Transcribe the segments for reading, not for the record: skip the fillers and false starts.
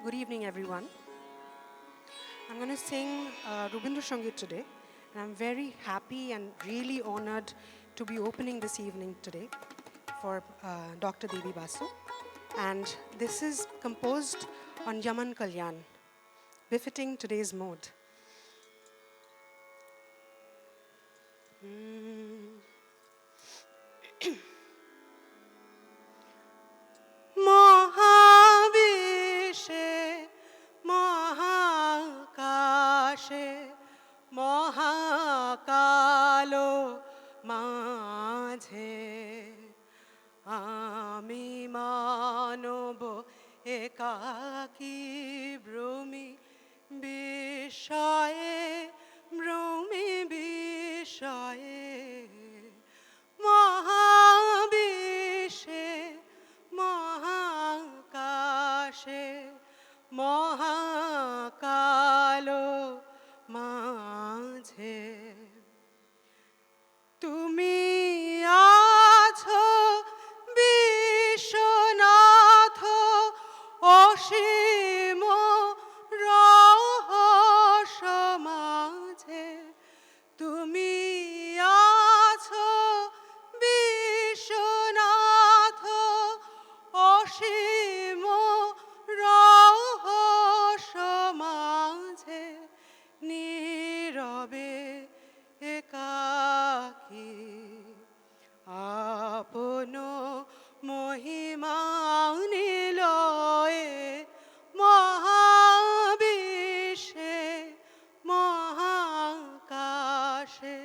Good evening, everyone. I'm going to sing Rabindra Sangeet today, and I'm very happy and really honored to be opening this evening today for Dr. Devi Basu. And this is composed on Yaman Kalyan, befitting today's mode. মহাবিশ্বে মহাকাশে মহাকালো মাঝে আমি মানব একাকী ভ্রমি বিষয়ে মহাবিশ্বে মহাকাশে মহাকালো মাঝে তুমি আছো বিশ্বনাথ অসীম রহস্য মাঝে তুমি আছো বিশ্বনাথ অসীম রহস্য মাঝে নীরবে একাকী আপন মহিমা নিলয়ে মহাবিশ্বে মহাকাশে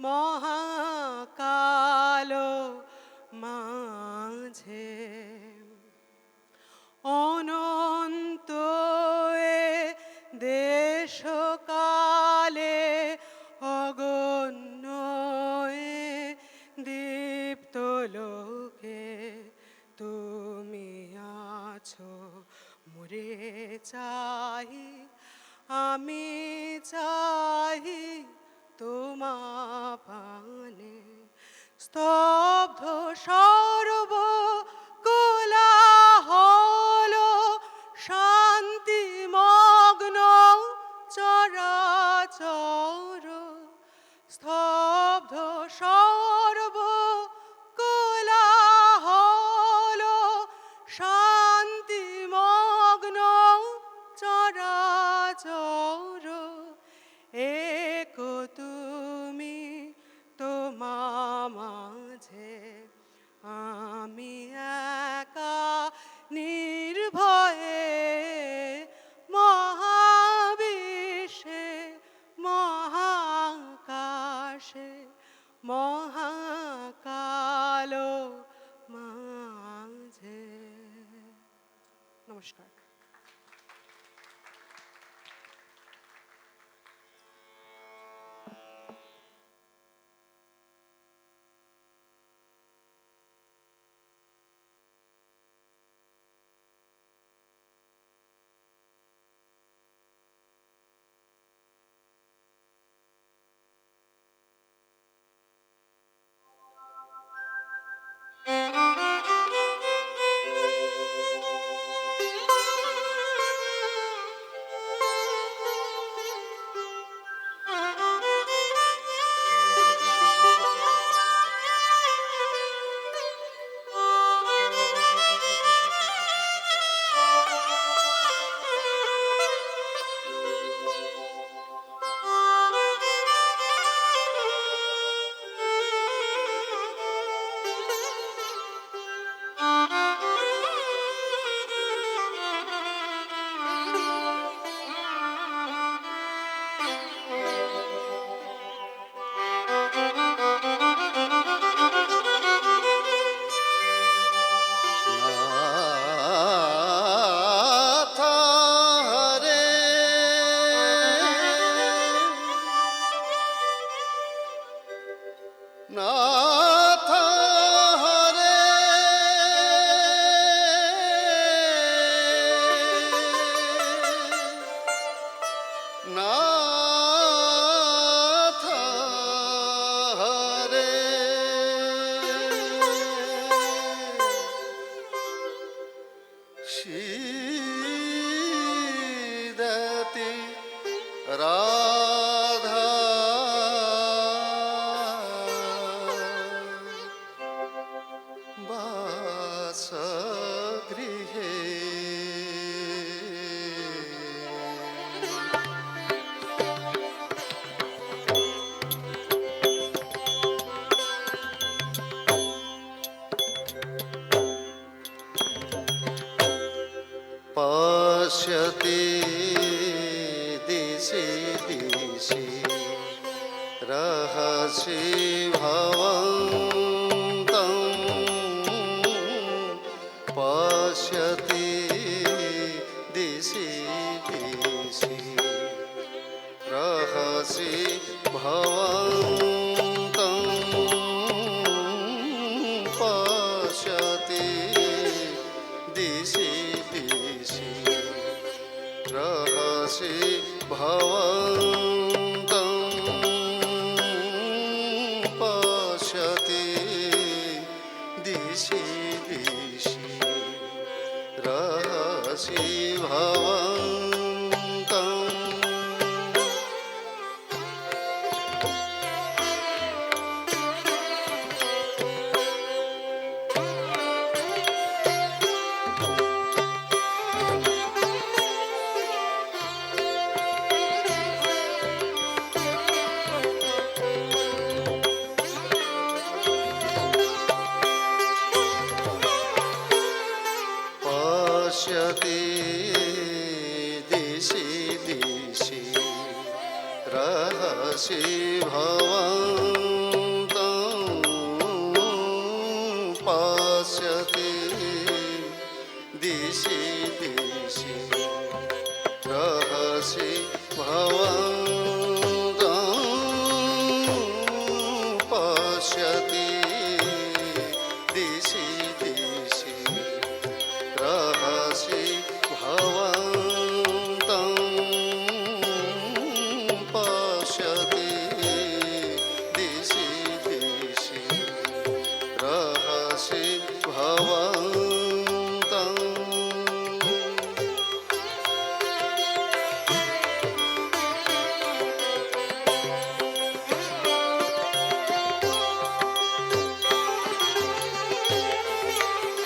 মহাকালো মাঝে অনন্ত দেশকালে অগণ্য দীপ্ত লোকে তুমি আছো মোরে চাই আমি চাই তোমা পানে স্তব্ধ সর্ব কোলাহল শান্তি মগ্ন চরাচর স্তব্ধ সর্ব কোলাহল শান্তি মগ্ন চরাচর এক তুমি তোমা মাঝে আমি একা নির্ভয়ে মহাবিশ্বে মহাকাশে মহাকালো মাঝে নমস্কার রাধা বাসগৃহে पश्यति दिशि दिशि रहसि भवन्तं पश्यति दिशि दिशि रहसि भवन्तं पश्यति दिशि दिशि रहसि भवन्तं पश्यति दिशि दिशि रहसि भवन्तं पश्यति दिशि दिशि रहसि भवन्तं पश्यति दिशि दिशि रहसि भवन्तं पश्यति दिशि दिशि रहसि भवन्तं पश्यति दिशि दिशि रहसि भवन्तं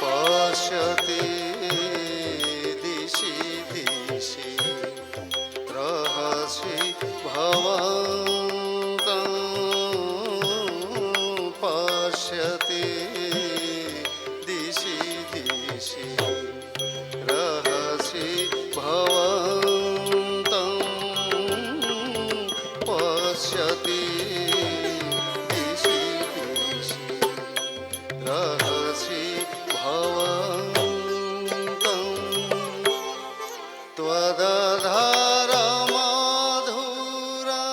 पश्यति दिशि दिशि रहसि भवन्तं पश्यति दिशि दिशि रहसि भवन्तं पश्यति दिशि दिशि रहसि भवन्तं त्वदधार मधुरा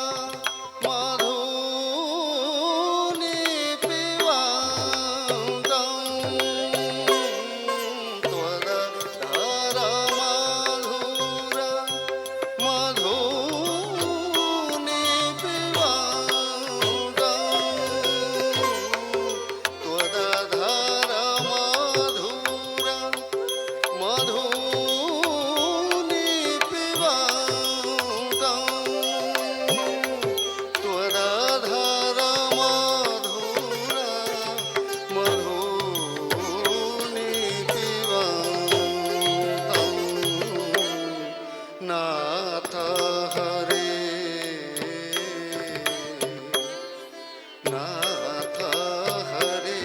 मधूनि पिबन्तं त्वदधार मधुरा मधूनि पिबन्तं त्वदधार मधुरा मधूनि पिबन्तं त्वदधार मधुरा मधूनि पिबन्तं नाथ हरे नाथ हरे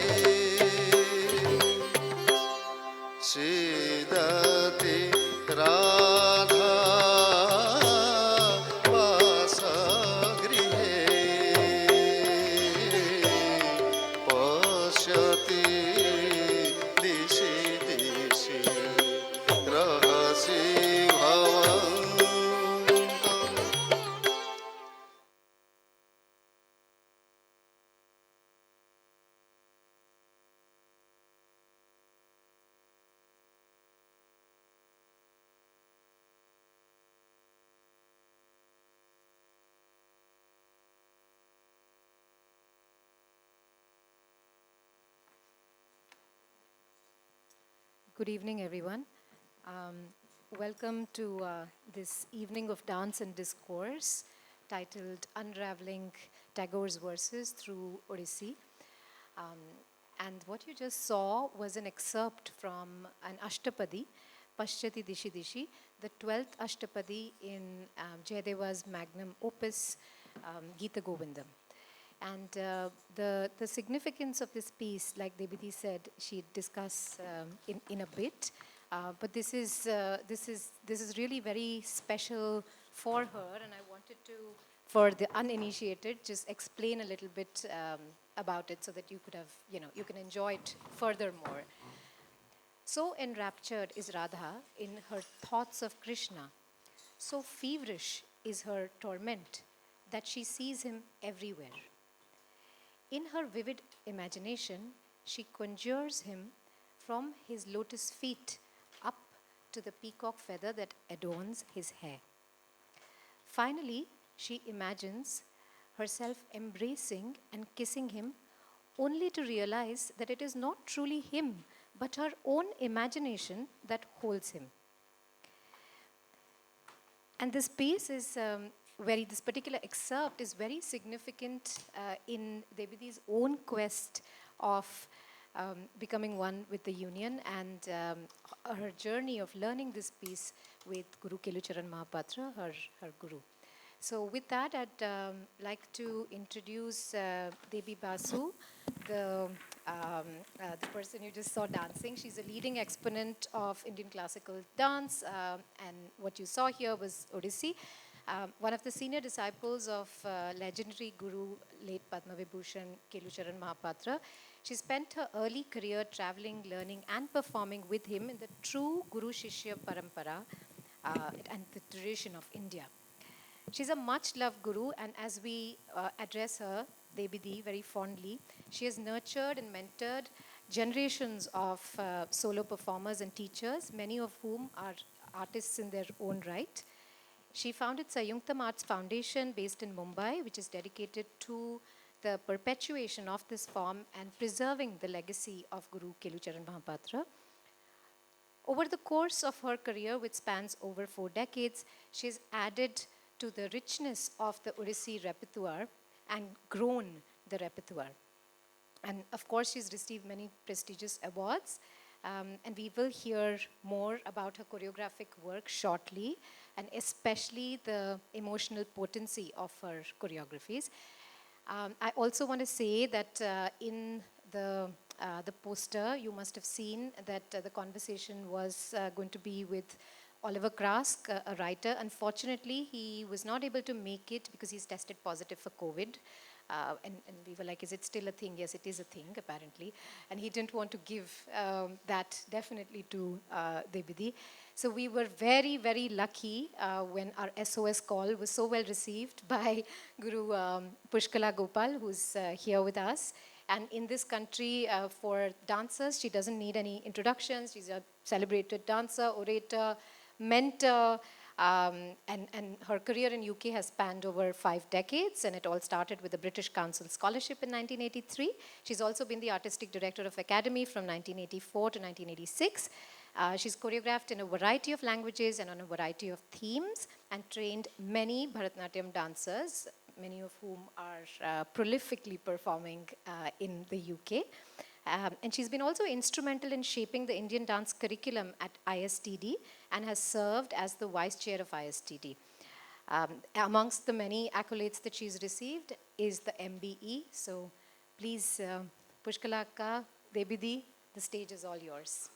सीदति राधा वासगृहे पश्यति दिशि दिशि रहसि भवन्तं Good evening, everyone. Um, welcome to this evening of dance and discourse titled Unraveling Tagore's Verses through Odissi. Um, and what you just saw was an excerpt from an Ashtapadi, Paschati Dishi Dishi, the 12th Ashtapadi in Jayadeva's magnum opus, Gita Govindam. And the significance of this piece, like Debiti said, she'd discuss in a bit. But this is really very special for her, and I wanted to, for the uninitiated, just explain a little bit about it so that you could have, you can enjoy it furthermore. So enraptured is Radha in her thoughts of Krishna. So feverish is her torment that she sees him everywhere. In her vivid imagination, she conjures him from his lotus feet up to the peacock feather that adorns his hair. Finally, she imagines herself embracing and kissing him only to realize that it is not truly him, but her own imagination that holds him. And this piece is this particular excerpt is very significant in Debiti's own quest of becoming one with the union and her journey of learning this piece with Guru Kelucharan Mahapatra, her guru. So with that, I'd like to introduce Debi Basu, the person you just saw dancing. She's a leading exponent of Indian classical dance, and what you saw here was Odissi. One of the senior disciples of legendary guru, late Padma Vibhushan Kelucharan Mahapatra. She spent her early career traveling, learning, and performing with him in the true Guru Shishya Parampara and the tradition of India. She's a much-loved guru, and as we address her, Debidi, very fondly, she has nurtured and mentored generations of solo performers and teachers, many of whom are artists in their own right. She founded Sayunktam Arts Foundation based in Mumbai, which is dedicated to the perpetuation of this form and preserving the legacy of Guru Kelucharan Mahapatra. Over the course of her career, which spans over 4 decades, she's added to the richness of the Odissi repertoire and grown the repertoire. And of course, she's received many prestigious awards. And we will hear more about her choreographic work shortly, and especially the emotional potency of her choreographies. I also want to say that in the poster, you must have seen that the conversation was going to be with Oliver Krask, a writer. Unfortunately, he was not able to make it because he's tested positive for COVID. And we were like, is it still a thing? Yes, it is a thing, apparently. And he didn't want to give that definitely to Debidi. So we were very, very lucky when our SOS call was so well received by Guru Pushkala Gopal, who's here with us. And in this country, for dancers, she doesn't need any introductions. She's a celebrated dancer, orator, mentor, and her career in UK has spanned over 5 decades, and it all started with the British Council Scholarship in 1983. She's also been the artistic director of Academy from 1984 to 1986. She's choreographed in a variety of languages and on a variety of themes, and trained many Bharatanatyam dancers, many of whom are prolifically performing in the UK. And she's been also instrumental in shaping the Indian dance curriculum at ISTD and has served as the vice chair of ISTD. Amongst the many accolades that she's received is the MBE. So please, Pushkala Akka, Debidi, the stage is all yours.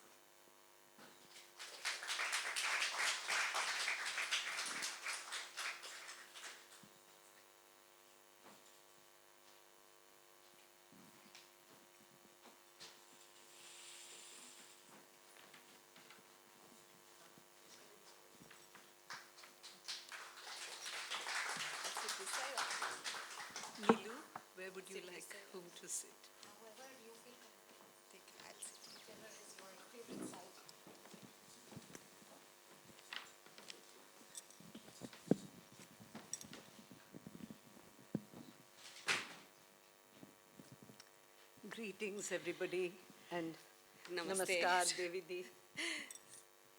Nilu, where would you like whom to sit? However you feel comfortable. I'll sit. Whichever is your favorite side. Greetings, everybody, and Namaste. namaskar, Devidi.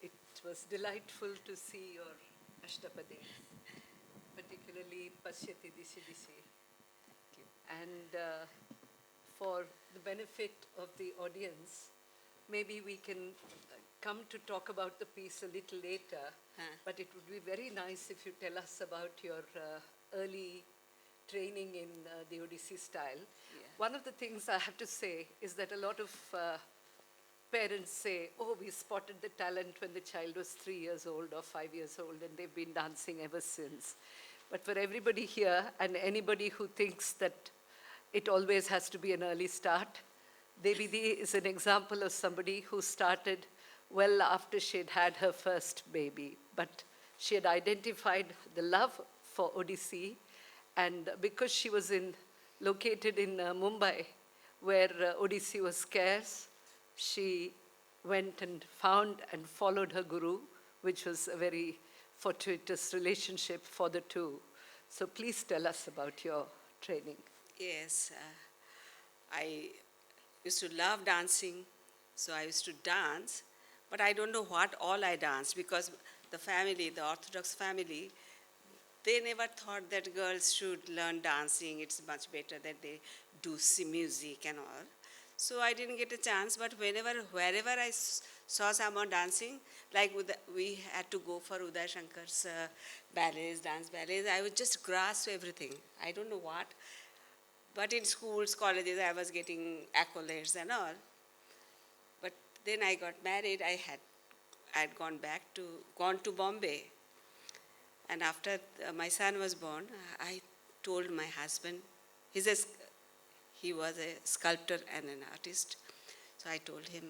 It It was delightful to see your Ashtapades, particularly Pashyati Dishi Dishi. And for the benefit of the audience, maybe we can come to talk about the piece a little later, but it would be very nice if you tell us about your early training in the Odissi style. One of the things I have to say is that a lot of parents say, oh, we spotted the talent when the child was 3 years old or 5 years old, and they've been dancing ever since. But for everybody here and anybody who thinks that it always has to be an early start, Devidi is an example of somebody who started well after she'd had her first baby. But she had identified the love for Odissi, and because she was located in Mumbai, where Odissi was scarce, she went and found and followed her guru, which was a very fortuitous relationship for the two. So please tell us about your training. Yes, I used to love dancing, so I used to dance, but I don't know what all I danced, because the family, the Orthodox family, they never thought that girls should learn dancing. It's much better that they do music and all. So I didn't get a chance, but wherever I saw someone dancing, like we had to go for Uday Shankar's ballets, dance ballets, I would just grasp everything. I don't know what. But in schools, colleges, I was getting accolades and all. But then I got married. I had gone to Bombay. And after my son was born, I told my husband, he was a sculptor and an artist. So I told him,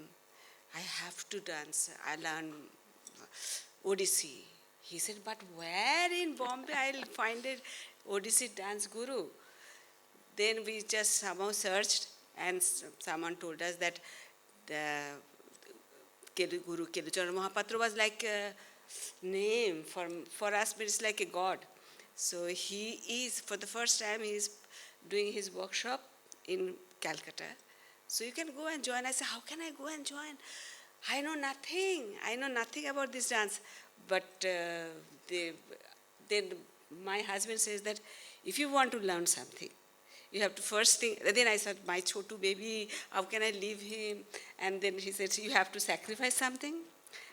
I have to dance. I learn Odissi. He said, but where in Bombay I'll find a Odissi dance guru? Then we just somehow searched, and someone told us that the Guru Kelucharan Mahapatra was like a name for us, but it's like a god. So he is, for the first time, he is doing his workshop in Calcutta. So you can go and join. I said, how can I go and join? I know nothing. I know nothing about this dance. But then my husband says that if you want to learn something, you have to first think. Then I said, my chotu baby, how can I leave him? And then he said, you have to sacrifice something.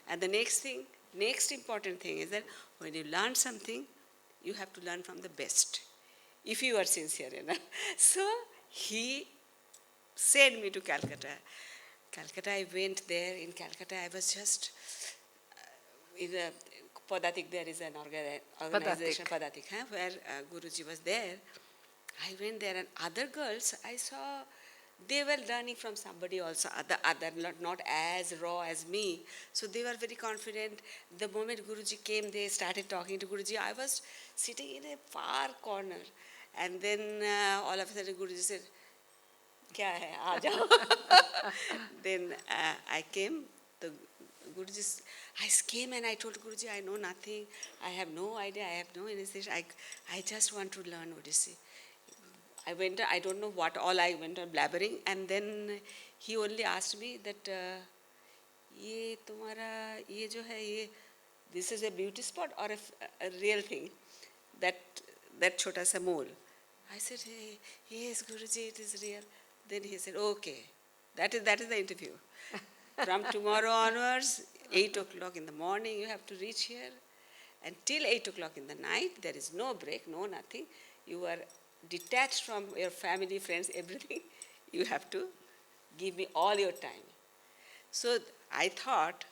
And the next important thing is that when you learn something, you have to learn from the best, if you are sincere enough. So he sent me to Calcutta. I went there. In Calcutta, I was just in a Padatik. There is an organization, Padatik, where Guruji was there. I went there, and other girls I saw, they were learning from somebody also, other not as raw as me. So they were very confident. The moment Guruji came, they started talking to Guruji. I was sitting in a far corner, and then all of a sudden Guruji said, "Kya hai? Aa jao." Then I came. The Guruji, I came and I told Guruji, I know nothing. I have no idea. I have no initiation. I just want to learn Odissi. I went, I don't know what all I went on blabbering, and then he only asked me that, ये तुम्हारा ये जो है ये, this is a beauty spot or a real thing, that छोटा सा mole. I said, hey, yes, Guruji, it is real. Then he said, okay, that is the interview. From tomorrow onwards, 8 o'clock in the morning, you have to reach here, and till 8 o'clock in the night, there is no break, no nothing. You are detached from your family, friends, everything. You have to give me all your time. So I thought,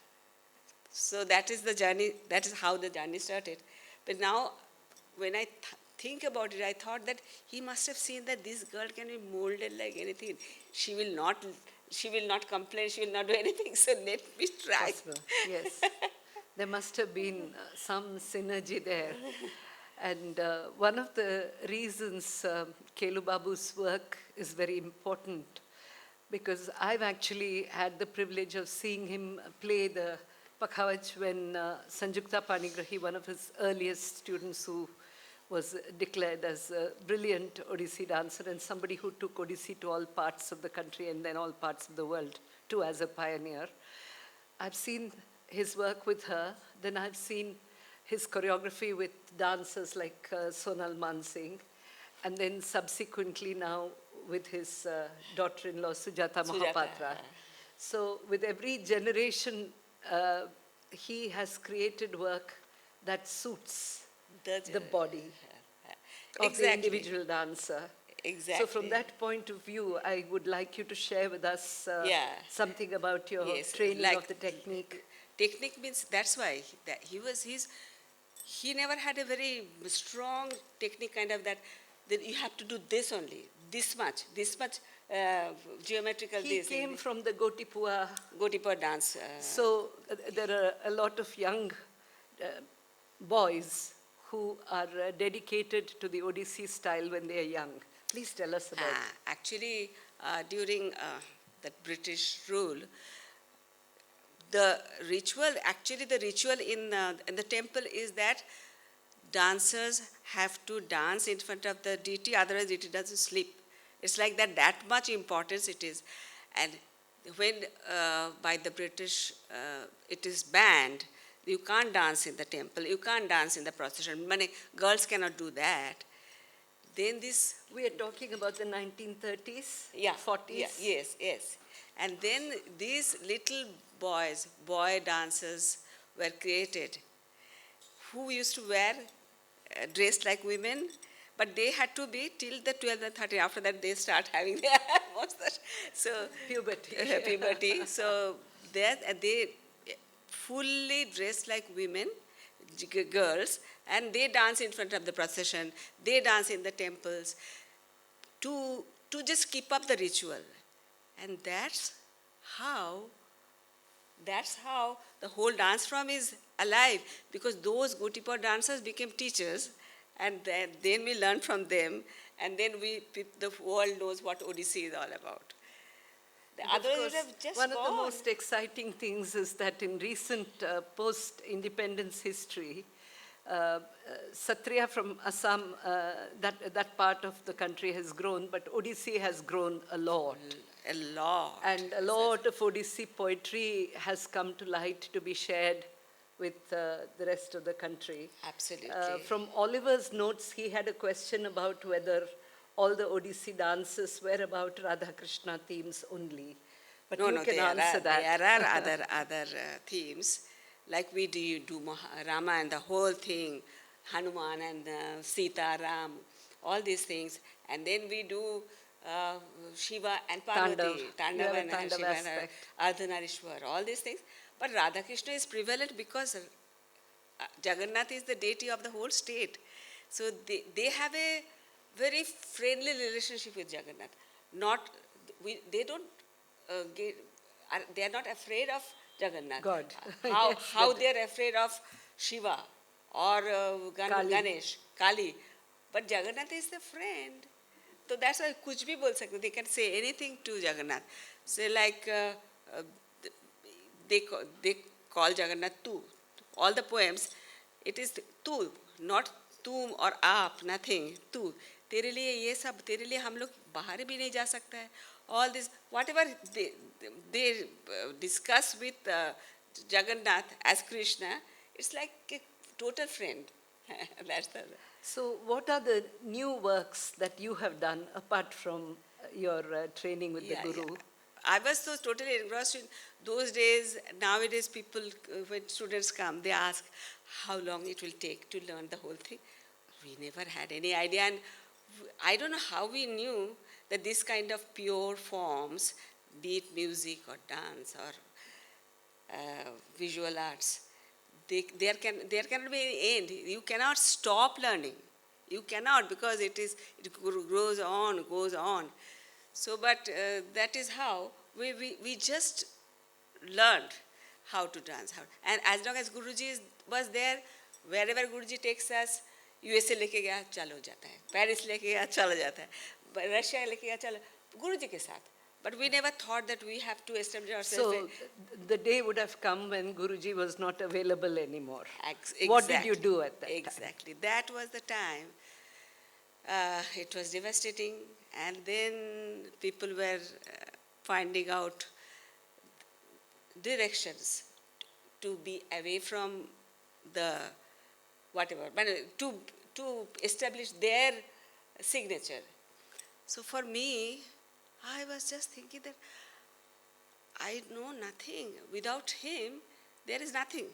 so that is the journey, that is how the journey started. But now, when I think about it, I thought that he must have seen that this girl can be molded like anything. She will not complain, she will not do anything, so let me try. Possible. Yes. There must have been some synergy there. And one of the reasons Kelu Babu's work is very important, because I've actually had the privilege of seeing him play the Pakhavaj when Sanjukta Panigrahi, one of his earliest students who was declared as a brilliant Odissi dancer and somebody who took Odissi to all parts of the country and then all parts of the world too as a pioneer. I've seen his work with her. Then I've seen his choreography with dancers like Sonal Mansingh. And then subsequently now with his daughter-in-law Sujata Mohapatra. So with every generation, he has created work that suits the body of the individual dancer. Exactly. So from that point of view, I would like you to share with us something about your training like of the technique. Technique means that's why he never had a very strong technique kind of that you have to do this only, this much geometrical. He came from the Gotipua. Gotipua dance. So there are a lot of young boys who are dedicated to the Odissi style when they are young. Please tell us about it. Actually, during that British rule, the ritual in the temple is that dancers have to dance in front of the deity, otherwise deity doesn't sleep. It's like that much importance it is. And when by the British it is banned, you can't dance in the temple, you can't dance in the procession. Many girls cannot do that. Then this... We are talking about the 1930s, 40s? Yes. And then these little boy dancers were created who used to wear dressed like women, but they had to be till the 12 and 13. After that, they start having their mustache. So puberty. So they fully dressed like women, girls, and they dance in front of the procession. They dance in the temples to just keep up the ritual, and that's how the whole dance form is alive, because those Gotipur dancers became teachers, and then we learn from them, and then the world knows what Odissi is all about. Otherwise, it would have just one gone. of the most exciting things is that in recent post-independence history, Satriya from Assam, that part of the country has grown, but Odissi has grown a lot. A lot. And a lot of Odissi poetry has come to light to be shared with the rest of the country. Absolutely. From Oliver's notes, he had a question about whether all the Odissi dances were about Radha Krishna themes only. But you can answer that. There are other themes, like we do Rama and the whole thing, Hanuman and Sita, Ram, all these things. And then we do Shiva and Parvati, Tandava and Shiva and Ardhanarishwar, all these things. But Radha Krishna is prevalent because Jagannath is the deity of the whole state. So they have a very friendly relationship with Jagannath. They are not afraid of Jagannath. God. How they are afraid of Shiva or Ganesh, Kali. But Jagannath is the friend. So that's why kuch bhi bol sakte. They can say anything to Jagannath. Say like they call Jagannath tu. All the poems, it is tu, not tum or aap, nothing. Tu. तेरे लिए ये सब, तेरे लिए हम लोग बाहर भी नहीं जा सकता है. All this, whatever they discuss with Jagannath as Krishna, it's like a total friend. That's the. So what are the new works that you have done apart from your training with the Guru? Yeah. I was so totally engrossed in those days. Nowadays, people, when students come, they ask how long it will take to learn the whole thing. We never had any idea, and I don't know how we knew that this kind of pure forms, be it music or dance or visual arts, there cannot be any end. You cannot stop learning. You cannot, because it grows on. So, but that is how we just learned how to dance. And as long as Guruji was there, wherever Guruji takes us, USA लेके गया चलो जाता है, Paris लेके गया चलो जाता है, Russia लेके गया चलो, Guruji के साथ. But we never thought that we have to establish ourselves. So the day would have come when Guruji was not available anymore. Exactly. What did you do at that time? Exactly. That was the time. It was devastating. And then people were finding out directions to be away from the whatever, but to establish their signature. So for me, I was just thinking that I know nothing. Without him, there is nothing.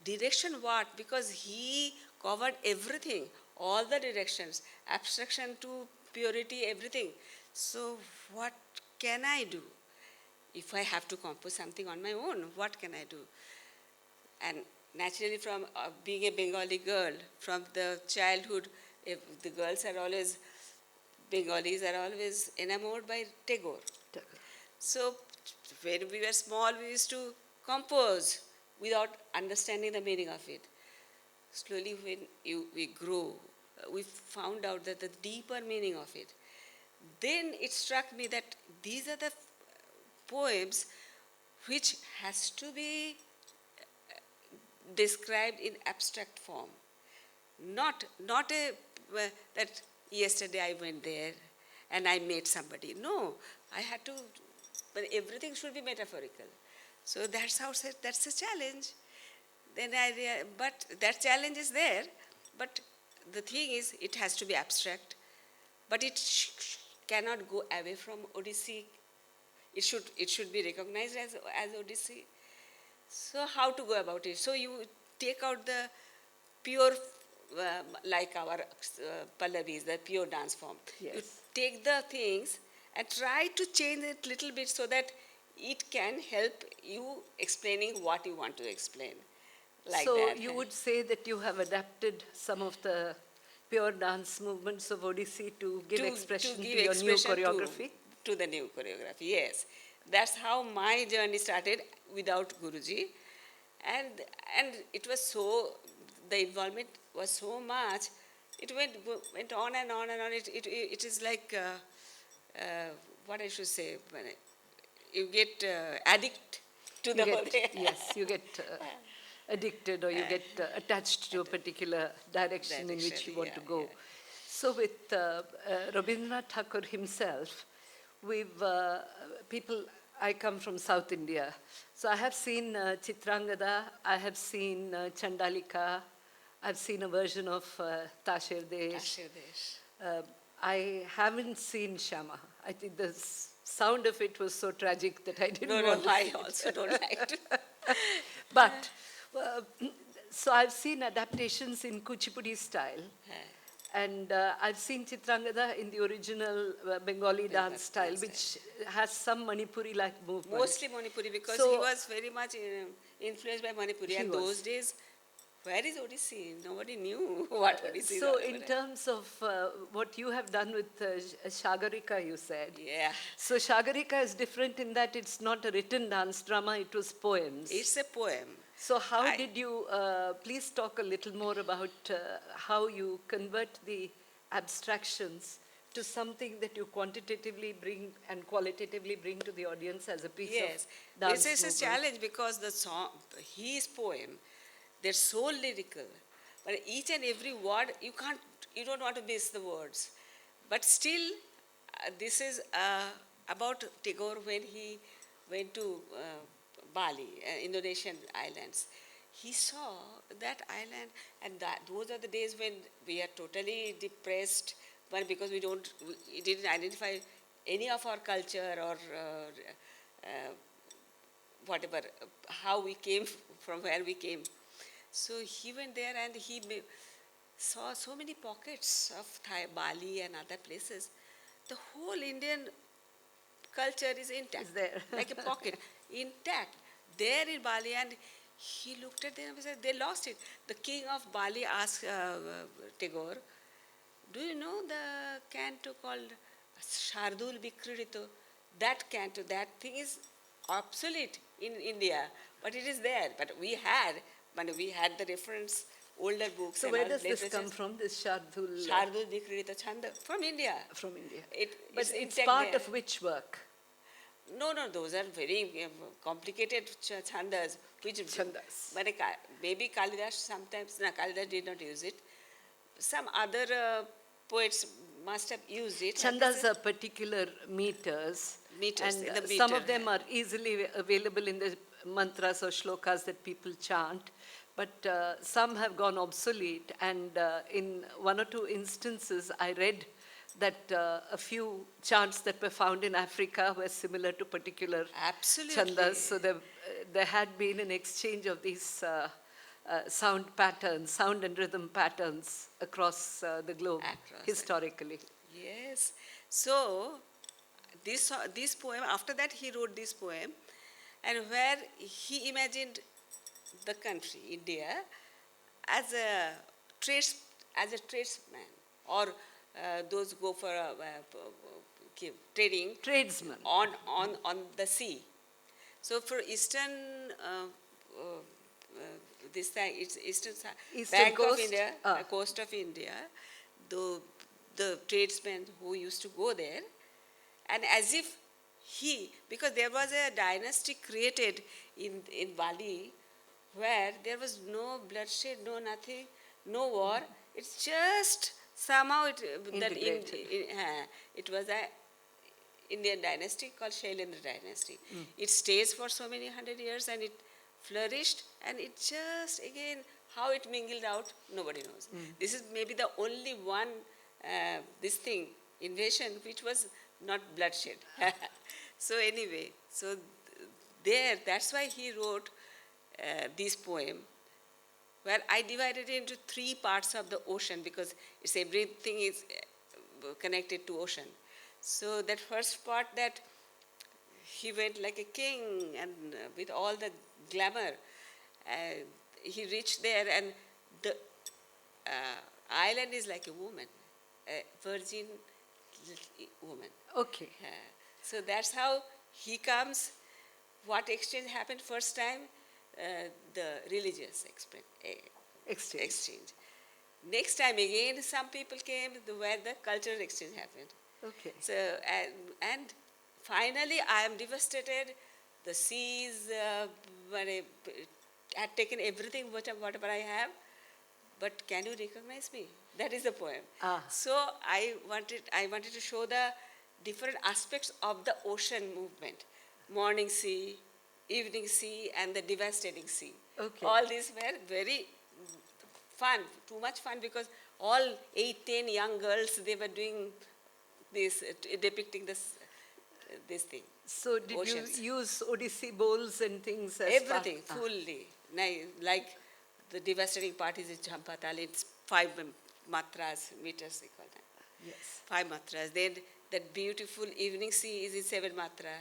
Direction what? Because he covered everything, all the directions, abstraction to purity, everything. So what can I do? If I have to compose something on my own, what can I do? And naturally from being a Bengali girl, from the childhood, if the girls are always, Bengalis are always enamored by Tagore. So when we were small, we used to compose without understanding the meaning of it. Slowly when we grow, we found out that the deeper meaning of it. Then it struck me that these are the poems which has to be described in abstract form. Not that yesterday I went there and I met somebody. No, I had to, but everything should be metaphorical. So that's how, that's a challenge. Then but that challenge is there, but the thing is, it has to be abstract, but it cannot go away from Odissi. It should be recognized as Odissi. So how to go about it? So you take out the pure, like our Pallavis, the pure dance form. Yes. You take the things and try to change it a little bit so that it can help you explaining what you want to explain. Like so that. you would say that you have adapted some of the pure dance movements of Odissi to give expression to your new choreography? To the new choreography, yes. That's how my journey started without Guruji. And it was so, the involvement was so much, it went on and on and on. It is like, what I should say, when you get addict to the whole thing. Yes, you get addicted or you get attached to a particular direction in which you want to go. Yeah. So with Rabindranath Tagore himself, we've, I come from South India. So I have seen Chitrangada, I have seen Chandalika, I've seen a version of Tasher Desh. I haven't seen Shama. I think the sound of it was so tragic that I didn't want to I see it. also don't like to. But, so I've seen adaptations in Kuchipudi style. And I've seen Chitrangada in the original Bengali dance style, which has some Manipuri-like movement. Mostly Manipuri, because So- he was very much influenced by Manipuri. He And was. those days, where is Odissi? Nobody knew what Odissi is. So all in about. terms of what you have done with Shagarika, you said. Yeah, So Shagarika is different in that it's not a written dance drama, it was poems. it's a poem. So how did you, please talk a little more about how you convert the abstractions to something that you quantitatively bring and qualitatively bring to the audience as a piece Yes, of dance this is a movement. challenge because the song, his poem, they're so lyrical. But each and every word, you don't want to miss the words. But still, this is about Tagore when he went to Bali, Indonesian islands. He saw that island, and those are the days when we are totally depressed, but because we didn't identify any of our culture or whatever, how we came from where we came. So he went there and he saw so many pockets of Bali and other places. The whole Indian culture is intact. Is there. Like a pocket, intact. There in Bali, and he looked at them and said, they lost it. The king of Bali asked Tagore, do you know the canto called Shardul Bikridito? That canto, that thing is obsolete in India, but it is there. But we had the reference, older books. So and where all does this literatures. come from, this Shardul? Shardul Bikridito Chanda, from India. From India. But It's intact part there. of which work? No, those are very complicated chandas. Which Chandas. But maybe Kalidas sometimes, no, Kalidas did not use it. Some other poets must have used it. Chandas are particular meters Meters, And in the some meter. of them are easily available in the mantras or shlokas that people chant. But some have gone obsolete. And in one or two instances, I read that a few chants that were found in Africa were similar to particular Absolutely. chandas. So there had been an exchange of these sound patterns, sound and rhythm patterns across the globe Across the- historically. Yes. So, this poem, after that he wrote this poem, and where he imagined the country, India, as a tradesman, or those go for trading Tradesmen. on the sea. So for eastern this side, it's eastern Eastern bank coast? of India, Ah. coast of India, the tradesmen who used to go there, and as if because there was a dynasty created in Bali where there was no bloodshed, no nothing, no war. It's just somehow Integrated. it was a Indian dynasty called Shailendra dynasty. It stays for so many 100 years and it flourished, and it just again how it mingled out, nobody knows. This is maybe the only one invasion which was not bloodshed. So anyway, that's why he wrote this poem, where I divided it into three parts of the ocean, because it's everything is connected to ocean. So that first part, that he went like a king and with all the glamour. He reached there, and the island is like a woman, a virgin woman. Okay. So that's how he comes. What exchange happened first time? The religious exchange. Next time again, some people came where the cultural exchange happened. Okay. So and finally, I am devastated. The seas had taken everything, whatever I have. But can you recognize me? That is the poem. Ah. So I wanted to show the different aspects of the ocean movement: morning sea, evening sea, and the devastating sea. Okay. All these were very fun, too much fun, because all 8, 10 young girls, they were doing this, depicting this thing. So did Oceans. you use Odissi bowls and things as Everything, part? fully. Like the devastating part is Jhampatal, it's 5 matras, meters, they call that. Yes. 5 matras. Then that beautiful evening sea is in 7 matra.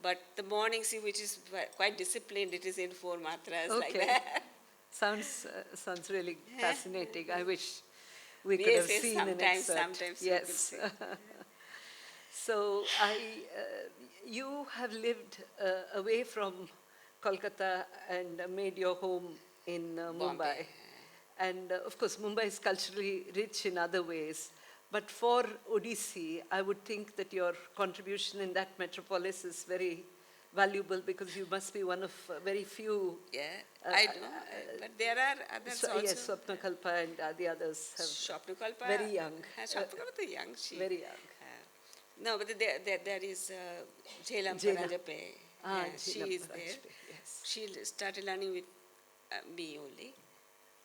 But the morning sea, which is quite disciplined, it is in 4 matras, like Okay. that. Sounds really fascinating. I wish we could Yes, have yes, seen an sometimes excerpt. we could Yes. see. So you have lived away from Kolkata and made your home in Mumbai. Bombay. And of course, Mumbai is culturally rich in other ways. But for Odissi, I would think that your contribution in that metropolis is very valuable, because you must be one of very few. Yeah, I know. But there are others also. Yes, Swapna Kalpa and the others have Shopnukalpa. very young. Shopnukalpa is young. She. Very young. No, but there is Jhelam Jhela. Parajape. Ah, She Jhelam is there. Parajape, yes. She started learning with me only.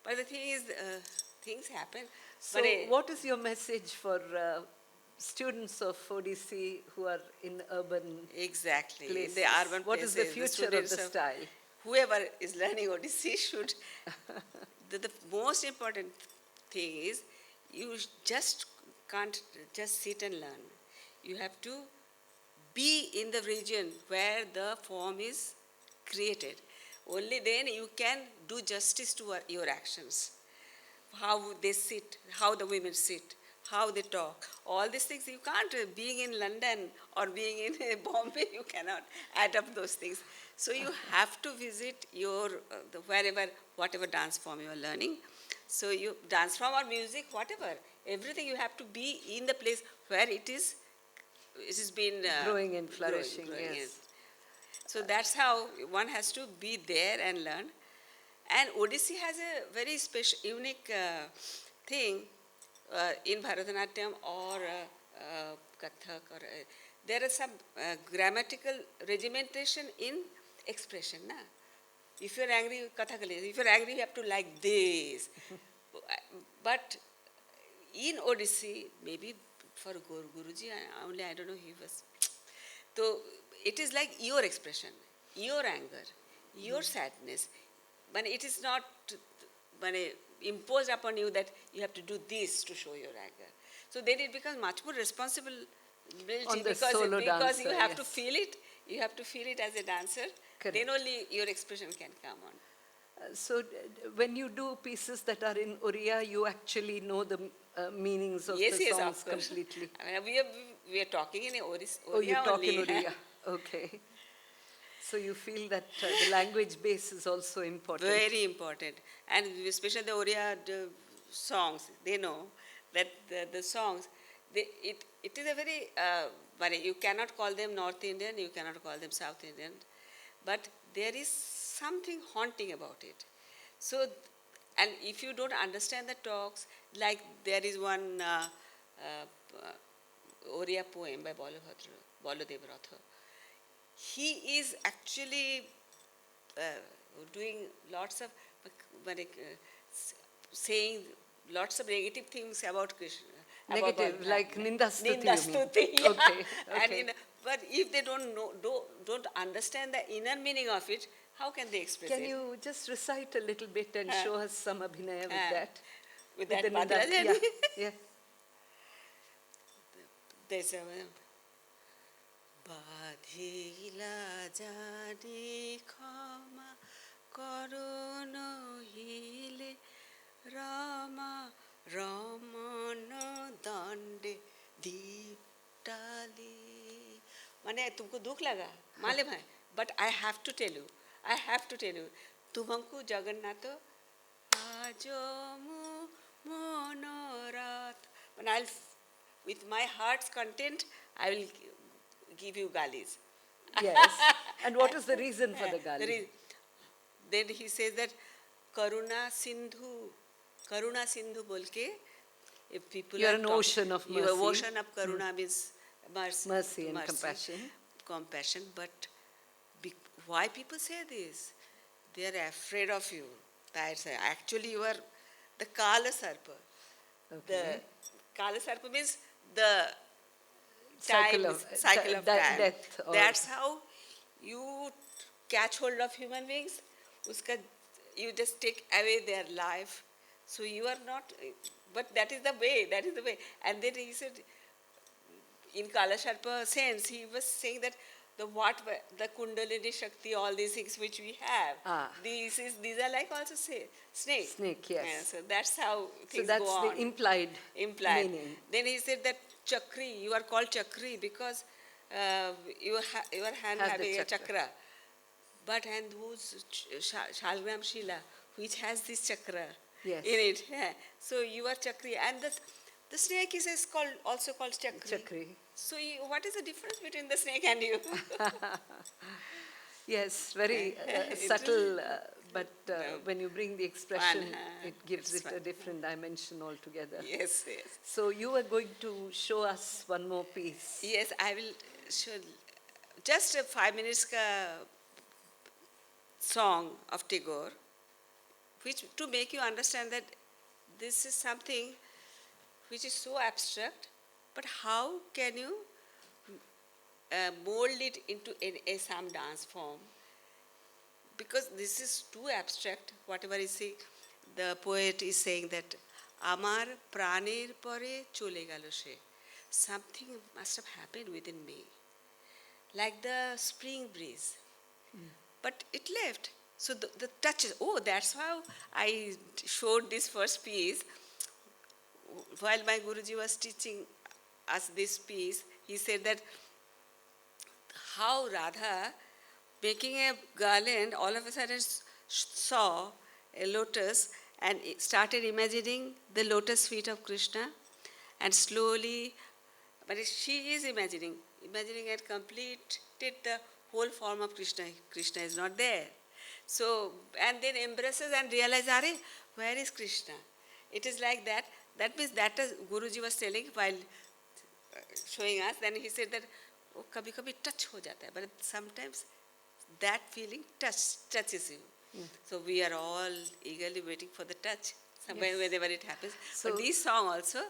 But the thing is, things happen. So, But, what is your message for students of Odissi who are in urban exactly. places? The urban What is the places, future of the students style? Whoever is learning Odissi should. The most important thing is, you just can't just sit and learn. You have to be in the region where the form is created. Only then you can do justice to your actions. How they sit, how the women sit, how they talk, all these things you can't. Being in London or being in Bombay, you cannot add up those things. So you have to visit your whatever dance form you are learning. So you dance form or music, whatever, everything you have to be in the place where it is been Growing and flourishing, yes. So that's how one has to be there and learn. And Odissi has a very special, unique thing in Bharatanatyam or Kathak. there is some grammatical regimentation in expression. Na? If you're angry, katha kale. If you're angry, you have to like this. But in Odyssey, maybe for Guruji, only I don't know, he was. So it is like your expression, your anger, your sadness. But it is not imposed upon you that you have to do this to show your anger. So then it becomes much more responsible On the because solo you dancer, have to yes. feel it. You have to feel it as a dancer. Correct. Then only your expression can come on. So when you do pieces that are in Oriya, you actually know the meanings of Yes, the yes, songs of course. completely. I mean, we are talking in Oriya Oh, you talk only. in Oriya. Okay. So you feel that the language base is also important. Very important. And especially the Oriya songs, they know that the songs, it is a very, you cannot call them North Indian, you cannot call them South Indian, but there is something haunting about it. So, and if you don't understand the talks, like there is one Oriya poem by Baladev Ratha. He is actually doing lots of saying lots of negative things about Krishna. Negative, like Ninda Stuti, you mean? Ninda Stuti, yeah. Okay, And okay. but if they don't know, don't understand the inner meaning of it, how can they express Can it? you just recite a little bit and show us some abhinaya with that? With the that Ninda- Madrajani? Yeah, yeah. There's a Badhila jani khama karono hile Rama Ramana dande deeptali. माने तुमको दुख लगा मालूम है but I have to tell you तुमको जगन्नाथ आजो मु मनोरात when I'll with my heart's content I will give you galis. Yes. And what is the reason for the gali? Then he says that Karuna Sindhu bolke, if people You're are an talking- ocean of You're mercy. ocean of Karuna means Mercy and compassion. Compassion, but why people say this? They are afraid of you. That's actually you are the Kala Sarpa. Okay. The Kala Sarpa means the Cycle time, of- cycle of time. death or- That's how you catch hold of human beings. You just take away their life. So you are not, but that is the way, And then he said, in Kala Sharpa sense, he was saying that the Kundalini Shakti, all these things which we have, these are like also snake. Snake, yes. Yeah, so that's how So things that's go on. the implied meaning. Then he said that Chakri, you are called Chakri because your hand Has the having a chakra. chakra. But and whose Shalgram Shila, which has this chakra Yes. in it. Yeah. So you are Chakri. And the snake is also called Chakri. Chakri. So what is the difference between the snake and you? Yes, very subtle, but when you bring the expression, it gives it's it a fun. different dimension altogether. Yes, yes. So you are going to show us one more piece. Yes, I will show just a 5 minutes song of Tagore, which to make you understand that this is something which is so abstract, but how can you mold it into some dance form? Because this is too abstract, whatever is saying, the poet is saying that Amar pranir pore chole gelo she. Something must have happened within me, like the spring breeze. But it left. So the touches, that's how I showed this first piece. While my Guruji was teaching us this piece, he said that how Radha, making a garland, all of a sudden saw a lotus and started imagining the lotus feet of Krishna, and slowly, but she is imagining and completed the whole form of Krishna. Krishna is not there. So, and then embraces and realizes, where is Krishna? It is like that. That means that Guruji was telling while showing us. Then he said that वो कभी कभी touch हो जाता है, but sometimes that feeling touches you. So we are all eagerly waiting for the touch, whenever it happens. So- but this song also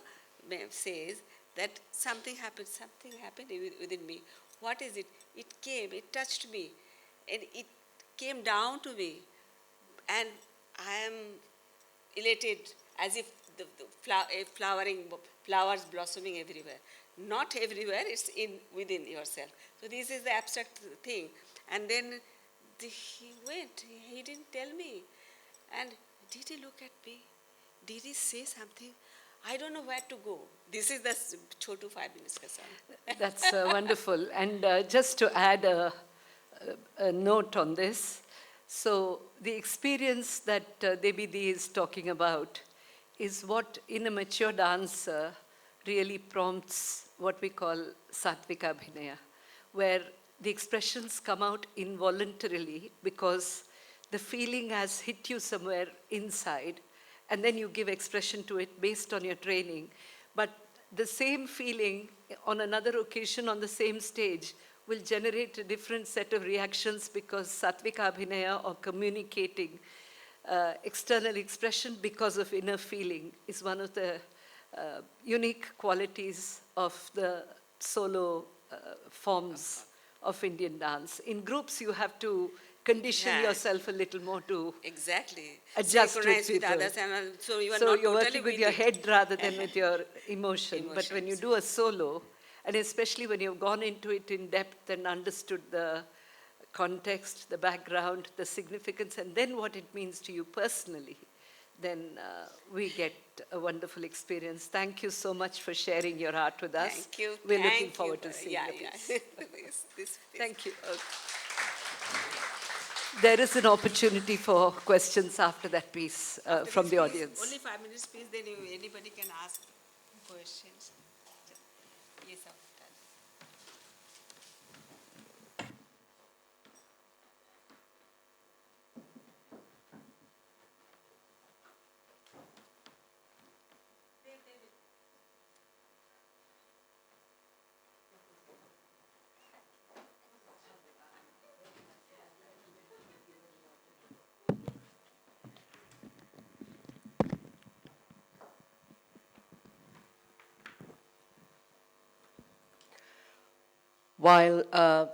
says that something happened within me. What is it? It came, it touched me, and it came down to me, and I am elated as if flowers blossoming everywhere. Not everywhere, it's within yourself. So this is the abstract thing. And then he went, he didn't tell me. And did he look at me? Did he say something? I don't know where to go. This is the Chotu 5 minutes ka song. That's wonderful. And just to add a note on this, so the experience that Devi Dee is talking about is what in a mature dancer really prompts what we call Sattvika Abhinaya, where the expressions come out involuntarily because the feeling has hit you somewhere inside, and then you give expression to it based on your training. But the same feeling on another occasion on the same stage will generate a different set of reactions because Sattvika Abhinaya, or communicating external expression because of inner feeling, is one of the unique qualities of the solo forms of Indian dance. In groups, you have to condition Yeah. yourself a little more to Exactly. adjust with Synchronize with people. others, and so you are So not you're totally working with your it. head rather than with your emotion. But when you Emotions. do a solo, and especially when you've gone into it in depth and understood the context, the background, the significance, and then what it means to you personally, then we get a wonderful experience. Thank you so much for sharing your art with us. Thank you. We're looking Thank forward you. to seeing Yeah, your yeah. piece. This. Thank you. There is an opportunity for questions after that piece After from this the piece, audience. Only 5 minutes piece, then anybody can ask questions. Yes, sir. While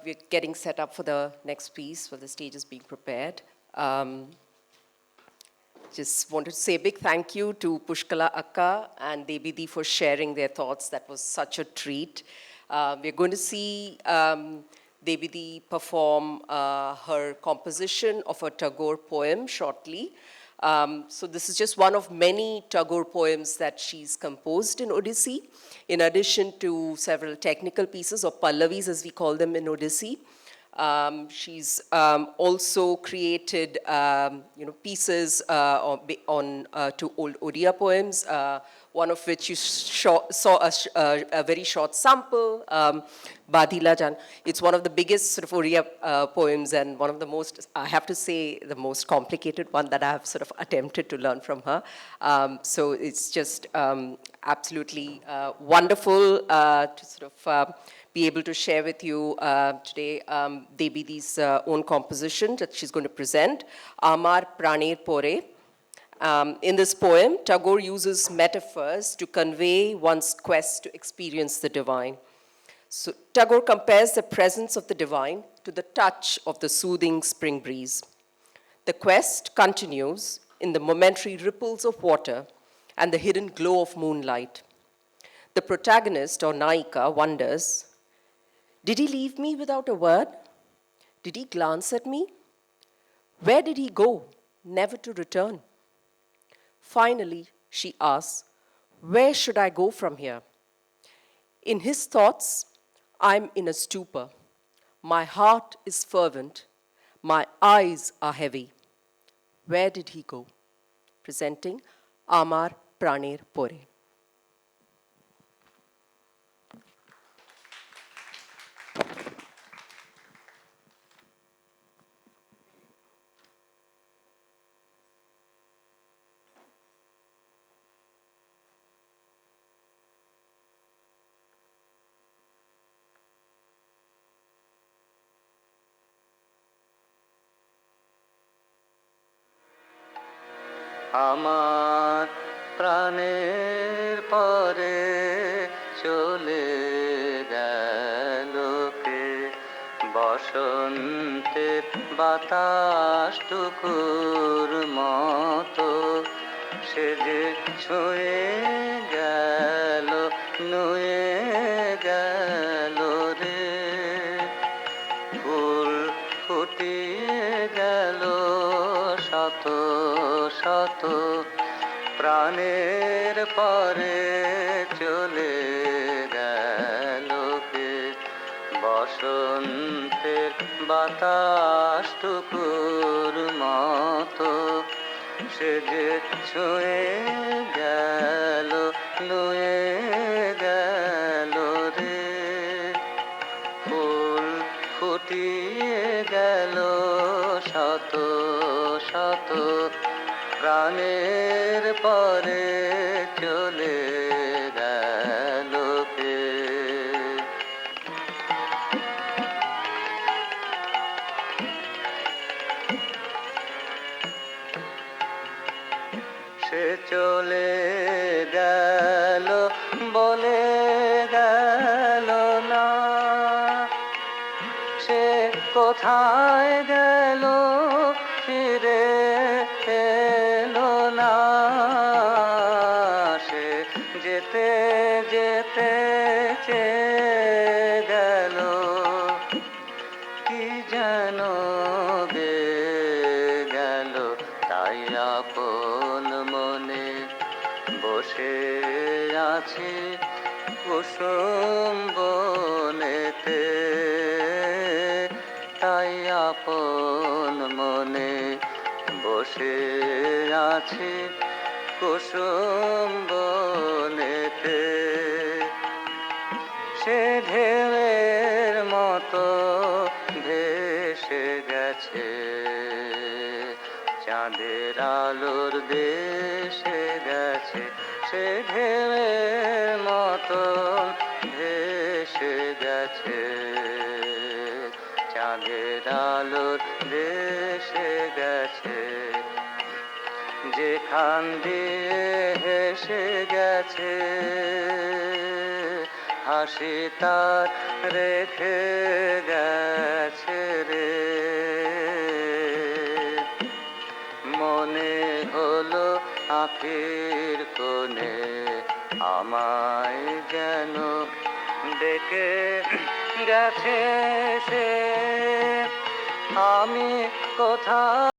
we're getting set up for the next piece, while the stage is being prepared, just wanted to say a big thank you to Pushkala Akka and Devi Dee for sharing their thoughts. That was such a treat. We're going to see Devi Dee perform her composition of a Tagore poem shortly. So this is just one of many Tagore poems that she's composed in Odissi, in addition to several technical pieces, or pallavis as we call them in Odissi. She's also created, pieces on to old Odia poems, one of which you saw a very short sample, Badila Jan. It's one of the biggest sort of Odia poems, and one of the most, I have to say, the most complicated one that I have sort of attempted to learn from her. So it's just absolutely wonderful to sort of be able to share with you today Devi Dee's own composition that she's going to present, Amar Pranir Pore. In this poem, Tagore uses metaphors to convey one's quest to experience the divine. So Tagore compares the presence of the divine to the touch of the soothing spring breeze. The quest continues in the momentary ripples of water and the hidden glow of moonlight. The protagonist, or Naika, wonders, did he leave me without a word? Did he glance at me? Where did he go, never to return? Finally, she asks, where should I go from here? In his thoughts, I'm in a stupor. My heart is fervent. My eyes are heavy. Where did he go? Presenting Amar Pranir Pore. আমার প্রাণের পরে চলে গেল কে, বসন্তের বাতাসটুকুর মতো সে যে ছুঁয়ে গেল, নুয়ে গেল রে। ফুল ফুটিয়ে গেল শত শত, প্রাণের পরে চলে গেল কে, বসন্তের বাতাসটুকুর মতো সে যে ছুঁয়ে গেল, নুয়ে গেল রে। ফুল ফুটিয়ে গেল শত শত, প্রাণের পরে চলে গেল কে। সে চলে গেল বলে গেল না, সে কোথায় গেল ফিরে এলো না। সে যেতে যেতে চেয়ে গেল, কি যেন গে গেল, তাই আপন মনে বসে আছি কুসুম বনেতে। তাই আপন মনে বসে আছি কুসুম বনেতে। সে ঢেউয়ের মতো ভেসে গেছে, চাঁদের আলোর দেশে গেছে। সে ঢেউয়ের মতো ভেসে গেছে, চাঁদের আলোর দেশে গেছে। যেখান দিয়ে হেসে গেছে, হাসি তার রেখে গেছে রে। মনে হলো আঁখির কোণে আমায় যেন ডেকে গেছে সে। আমি কোথায়